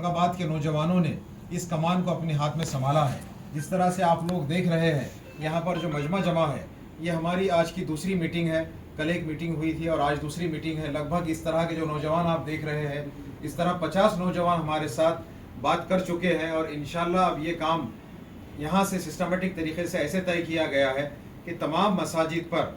آباد کے نوجوانوں نے اس کمان کو اپنے ہاتھ میں سنبھالا ہے. جس طرح سے آپ لوگ دیکھ رہے ہیں یہاں پر جو مجمع جمع ہے یہ ہماری آج کی دوسری میٹنگ ہے. کل ایک میٹنگ ہوئی تھی اور آج دوسری میٹنگ ہے. لگ بھگ اس طرح کے جو نوجوان آپ دیکھ رہے ہیں اس طرح 50 نوجوان ہمارے ساتھ بات کر چکے ہیں اور انشاءاللہ اب یہ کام یہاں سے سسٹمیٹک طریقے سے ایسے طے کیا گیا ہے کہ تمام مساجد پر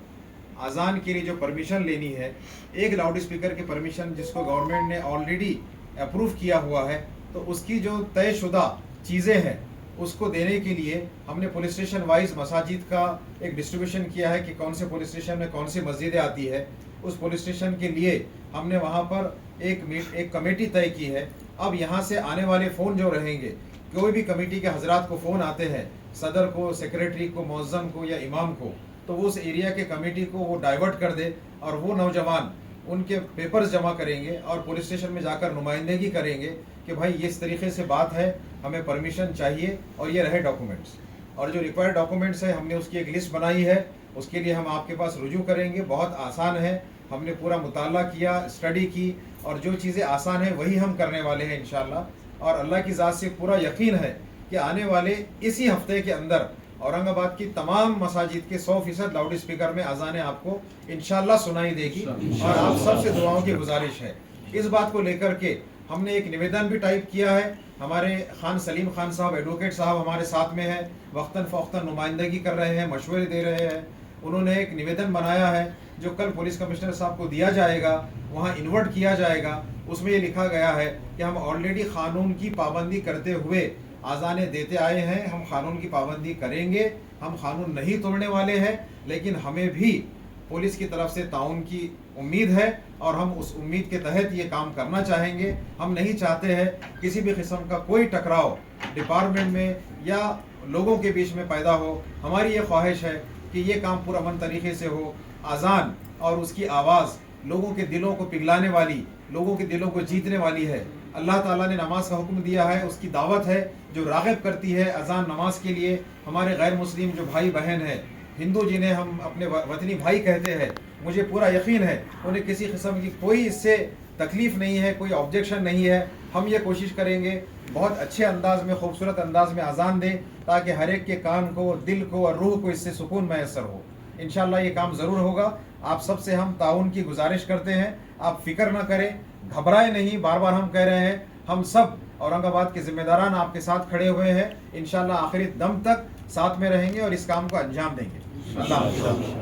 اذان کے لیے جو پرمیشن لینی ہے ایک لاؤڈ اسپیکر کی پرمیشن جس کو گورنمنٹ نے آلریڈی اپروو کیا ہوا ہے تو اس کی جو طے شدہ چیزیں ہیں اس کو دینے کے لیے ہم نے پولیس اسٹیشن وائز مساجد کا ایک ڈسٹریبیوشن کیا ہے کہ کون سے پولیس اسٹیشن میں کون سی مسجدیں آتی ہے. اس پولیس اسٹیشن کے لیے ہم نے وہاں پر ایک کمیٹی طے کی ہے. اب یہاں سے آنے والے فون جو رہیں گے کوئی بھی کمیٹی کے حضرات کو فون آتے ہیں صدر کو سیکریٹری کو مؤذن کو یا امام کو تو وہ اس ایریا کے کمیٹی کو وہ ڈائیورٹ کر دے اور وہ نوجوان ان کے پیپرز جمع کریں گے اور پولیس اسٹیشن میں جا کر نمائندگی کریں گے کہ بھائی یہ اس طریقے سے بات ہے ہمیں پرمیشن چاہیے اور یہ رہے ڈاکومنٹس اور جو ریکوائرڈ ڈاکومنٹس ہے ہم نے اس کی ایک لسٹ بنائی ہے. اس کے لیے ہم آپ کے پاس رجوع کریں گے. بہت آسان ہے. ہم نے پورا مطالعہ کیا اسٹڈی کی اور جو چیزیں آسان ہیں وہی ہم کرنے والے ہیں انشاءاللہ. اور اللہ کی ذات سے پورا یقین ہے کہ آنے والے اسی ہفتے کے اندر اورنگ آباد کی تمام مساجد کے 100% لاؤڈ اسپیکر میں اذانیں آپ کو انشاءاللہ سنائی دے گی. اور آپ سب سے دعاؤں کی گزارش ہے. اس بات کو لے کر کے ہم نے ایک نویدن بھی ٹائپ کیا ہے. ہمارے خان سلیم خان صاحب ایڈوکیٹ صاحب ہمارے ساتھ میں ہیں, وقتاً فوقتاً نمائندگی کر رہے ہیں, مشورے دے رہے ہیں. انہوں نے ایک نویدن بنایا ہے جو کل پولیس کمشنر صاحب کو دیا جائے گا, وہاں انورٹ کیا جائے گا. اس میں یہ لکھا گیا ہے کہ ہم آلریڈی قانون کی پابندی کرتے ہوئے اذانیں دیتے آئے ہیں, ہم قانون کی پابندی کریں گے, ہم قانون نہیں توڑنے والے ہیں, لیکن ہمیں بھی پولیس کی طرف سے تعاون کی امید ہے اور ہم اس امید کے تحت یہ کام کرنا چاہیں گے. ہم نہیں چاہتے ہیں کسی بھی قسم کا کوئی ٹکراؤ ڈپارٹمنٹ میں یا لوگوں کے بیچ میں پیدا ہو. ہماری یہ خواہش ہے کہ یہ کام پرامن طریقے سے ہو. اذان اور اس کی آواز لوگوں کے دلوں کو پگھلانے والی, لوگوں کے دلوں کو جیتنے والی ہے. اللہ تعالیٰ نے نماز کا حکم دیا ہے, اس کی دعوت ہے جو راغب کرتی ہے اذان نماز کے لیے. ہمارے غیر مسلم جو بھائی بہن ہیں, ہندو جنہیں ہم اپنے وطنی بھائی کہتے ہیں, مجھے پورا یقین ہے انہیں کسی قسم کی کوئی اس سے تکلیف نہیں ہے, کوئی آبجیکشن نہیں ہے. ہم یہ کوشش کریں گے بہت اچھے انداز میں, خوبصورت انداز میں اذان دیں تاکہ ہر ایک کے کان کو, دل کو اور روح کو اس سے سکون میسر ہو. انشاءاللہ یہ کام ضرور ہوگا. آپ سب سے ہم تعاون کی گزارش کرتے ہیں. آپ فکر نہ کریں, گھبرائے نہیں. بار بار ہم کہہ رہے ہیں ہم سب اورنگ آباد کے ذمہ داران آپ کے ساتھ کھڑے ہوئے ہیں. انشاءاللہ آخری دم تک ساتھ میں رہیں گے اور اس کام کو انجام دیں گے. اللہ حافظ.